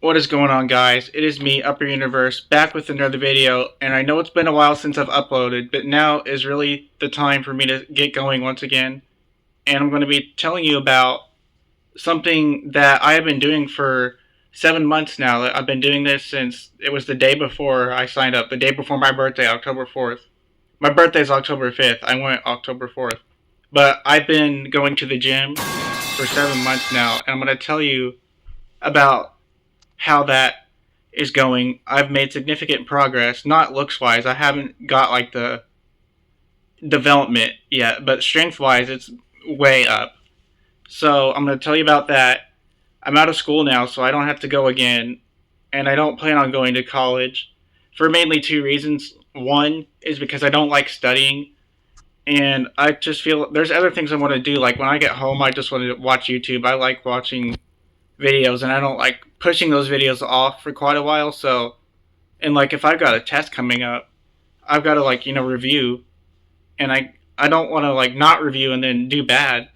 What is going on, guys? It is me, Upper Universe, back with another video, and I know it's been a while since I've uploaded, but now is really the time for me to get going once again, and I'm going to be telling you about something that I have been doing for 7 months now. I've been doing this since it was the day before I signed up, the day before my birthday, October 4th. My birthday is October 5th. I went October 4th. But I've been going to the gym for 7 months now, and I'm going to tell you about how that is going. I've made significant progress, not looks wise. I haven't got like the development yet, but strength wise, it's way up. So I'm going to tell you about that. I'm out of school now, so I don't have to go again, and I don't plan on going to college for mainly two reasons. One is because I don't like studying, and I just feel there's other things I want to do. Like when I get home, I just want to watch YouTube. I like watching videos, and I don't like pushing those videos off for quite a while. So, and like if I've got a test coming up, I've got to like review, and I don't want to like not review and then do bad.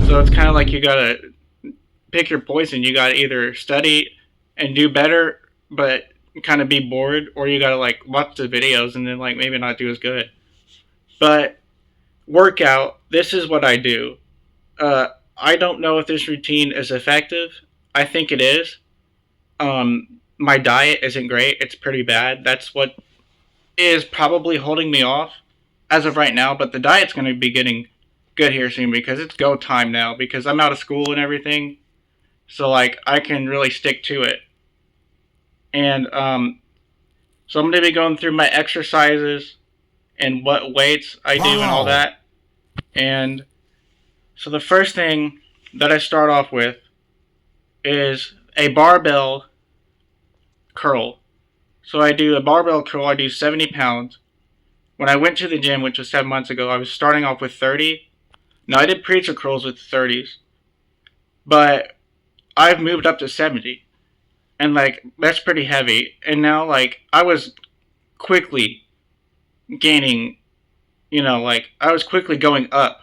So it's kind of like you gotta pick your poison. You gotta either study and do better, but kind of be bored, or you gotta like watch the videos and then like maybe not do as good. But workout, this is what I do. I don't know if this routine is effective. I think it is. My diet isn't great. It's pretty bad. That's what is probably holding me off as of right now. But the diet's going to be getting good here soon because it's go time now. Because I'm out of school and everything, so like I can really stick to it. And so I'm going to be going through my exercises and what weights I do and all Wow. that. And so the first thing that I start off with is a barbell curl. So I do a barbell curl. I do 70 pounds. When I went to the gym, which was 7 months ago, I was starting off with 30. Now I did preacher curls with 30s, but I've moved up to 70, and like that's pretty heavy. And now like I was quickly gaining, like I was quickly going up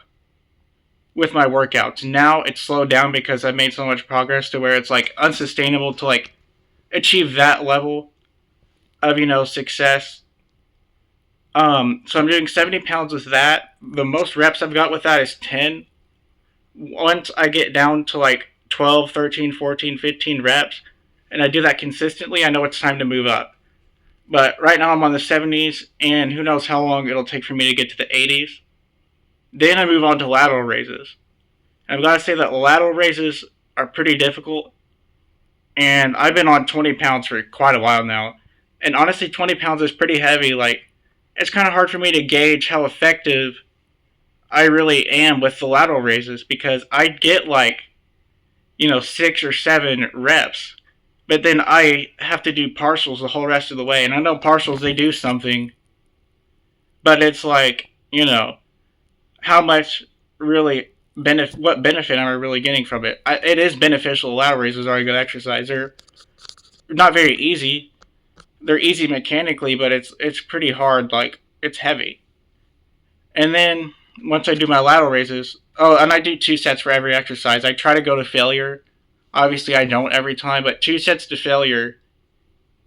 with my workouts. Now it's slowed down because I've made so much progress to where it's like unsustainable to like achieve that level of success. So I'm doing 70 pounds with that. The most reps I've got with that is 10. Once I get down to like 12, 13, 14, 15 reps, and I do that consistently, I know it's time to move up. But right now I'm on the 70s, and who knows how long it'll take for me to get to the 80s. Then I move on to lateral raises. And I've got to say that lateral raises are pretty difficult, and I've been on 20 pounds for quite a while now. And honestly, 20 pounds is pretty heavy. Like, it's kind of hard for me to gauge how effective I really am with the lateral raises because I get like, 6 or 7 reps. But then I have to do partials the whole rest of the way. And I know partials, they do something, but it's like, how much really what benefit am I really getting from it? It is beneficial. Lateral raises are a good exercise. They're not very easy. They're easy mechanically, but it's pretty hard. Like it's heavy. And then once I do my lateral raises, oh, and I do 2 sets for every exercise. I try to go to failure. Obviously, I don't every time, but 2 sets to failure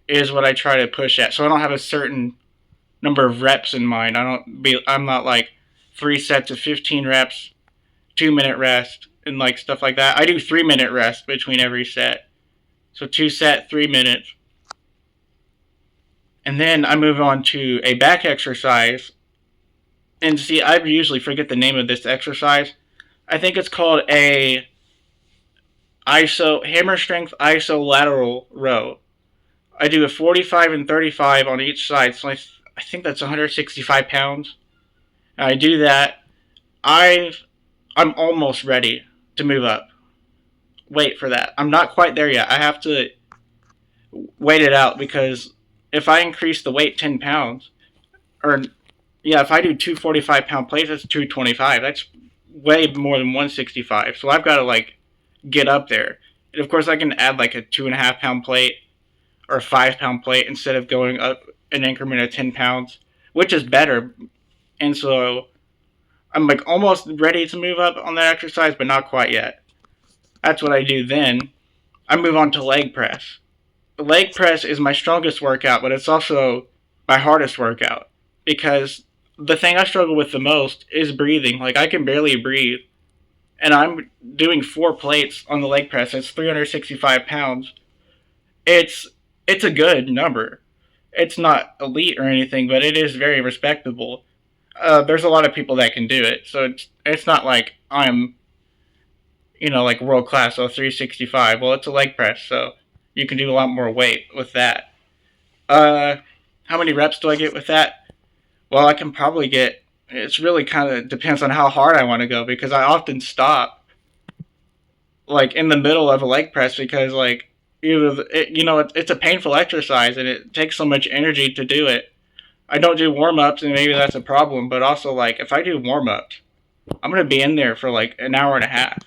is what I try to push at. So I don't have a certain number of reps in mind. I'm not like 3 sets of 15 reps, 2 minute rest, and like stuff like that. I do 3 minute rest between every set. So 2 set, 3 minutes. And then I move on to a back exercise. And see, I usually forget the name of this exercise. I think it's called a hammer strength iso lateral row. I do a 45 and 35 on each side. So I think that's 165 pounds. And I do that. I'm almost ready to move up. Wait for that. I'm not quite there yet. I have to wait it out because if I increase the weight 10 pounds, or yeah, if I do 245-pound plates, that's 225. That's way more than 165. So I've got to like get up there. And of course, I can add like a 2.5-pound plate or a 5-pound plate instead of going up an increment of 10 pounds, which is better. And so I'm like almost ready to move up on that exercise, but not quite yet. That's what I do then. I move on to leg press. leg press is my strongest workout, but it's also my hardest workout because the thing I struggle with the most is breathing. Like, I can barely breathe, and I'm doing 4 plates on the leg press. It's 365 pounds. It's it's a good number. It's not elite or anything, but it is very respectable. There's a lot of people that can do it, so it's not like I'm like world class. So 365. Well, it's a leg press, so you can do a lot more weight with that. Uh, how many reps do I get with that? Well, I can probably get. It's really kind of depends on how hard I want to go because I often stop like in the middle of a leg press because like it's a painful exercise and it takes so much energy to do it. I don't do warm ups and maybe that's a problem, but also like if I do warm ups, I'm gonna be in there for like an hour and a half.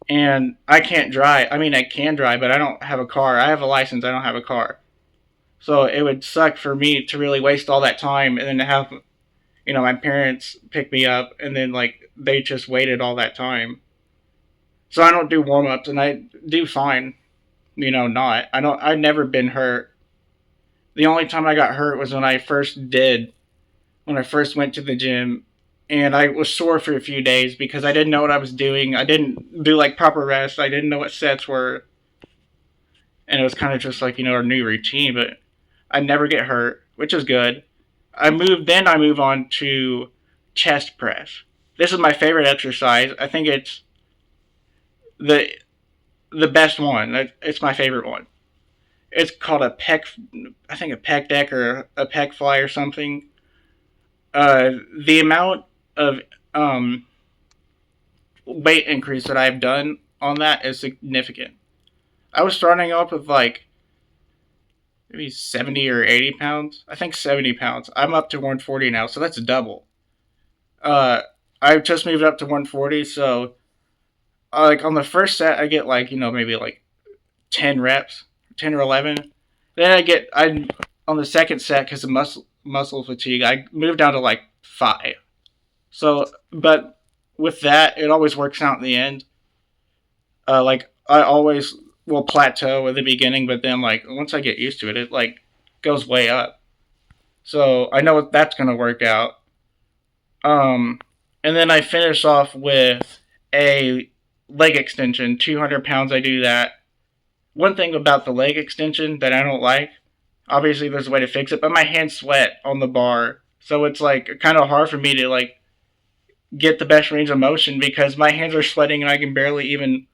And I can't drive. I mean, I can drive, but I don't have a car. I have a license. I don't have a car. So it would suck for me to really waste all that time and then to have, my parents pick me up and then like they just waited all that time. So I don't do warm ups and I do fine. Not. I've never been hurt. The only time I got hurt was when I first went to the gym and I was sore for a few days because I didn't know what I was doing. I didn't do like proper rest. I didn't know what sets were. And it was kind of just like, a new routine, but I never get hurt, which is good. I move on to chest press. This is my favorite exercise. I think it's the the best one. It's my favorite one. It's called I think a pec deck or a pec fly or something. The amount of weight increase that I've done on that is significant. I was starting off with like maybe 70 or 80 pounds. I think 70 pounds. I'm up to 140 now, so that's double. Uh, I've just moved up to 140, so like on the first set, I get like maybe like 10 reps, 10 or 11. Then I on the second set because of muscle fatigue, I moved down to like 5. So, but with that, it always works out in the end. Like I always will plateau at the beginning, but then like once I get used to it, it like goes way up. So I know that's gonna work out. And then I finish off with a leg extension, 200 pounds. I do that. One thing about the leg extension that I don't like, obviously there's a way to fix it, but my hands sweat on the bar, so it's like kind of hard for me to like get the best range of motion because my hands are sweating and I can barely even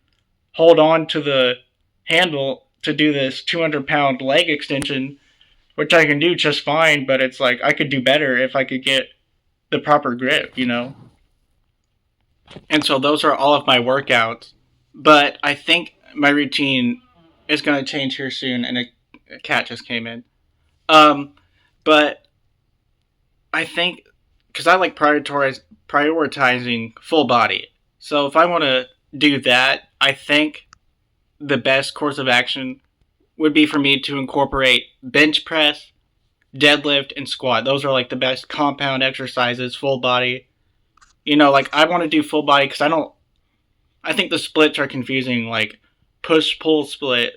hold on to the handle to do this 200-pound leg extension, which I can do just fine, but it's like I could do better if I could get the proper grip. And so those are all of my workouts, but I think my routine is going to change here soon, and a cat just came in. But I think because I like prioritizing full body. So if I want to do that, I think the best course of action would be for me to incorporate bench press, deadlift, and squat. Those are like the best compound exercises, full body. Like I want to do full body because I think the splits are confusing, like push, pull, split.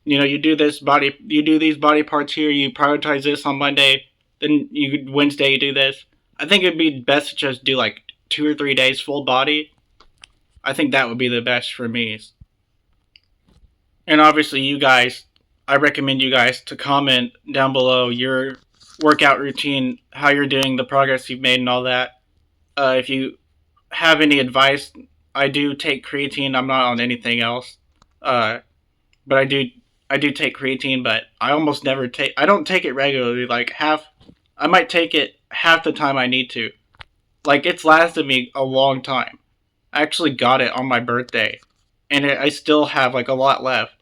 You do these body parts here, you prioritize this on Monday, then Wednesday you do this. I think it'd be best to just do like 2 or 3 days full body. I think that would be the best for me. And obviously I recommend you guys to comment down below your workout routine, how you're doing, the progress you've made and all that. If you have any advice, I do take creatine. I'm not on anything else. But I do take creatine, but I almost never I don't take it regularly. Like I might take it half the time I need to. Like it's lasted me a long time. I actually got it on my birthday, and I still have like a lot left.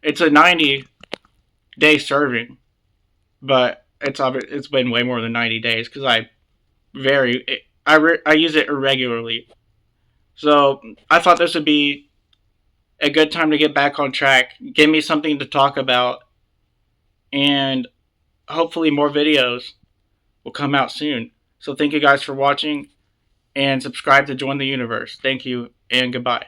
It's a 90-day serving, but it's been way more than 90 days because I use it irregularly. So I thought this would be a good time to get back on track, give me something to talk about, and hopefully more videos will come out soon. So thank you guys for watching, and subscribe to Join the Universe. Thank you, and goodbye.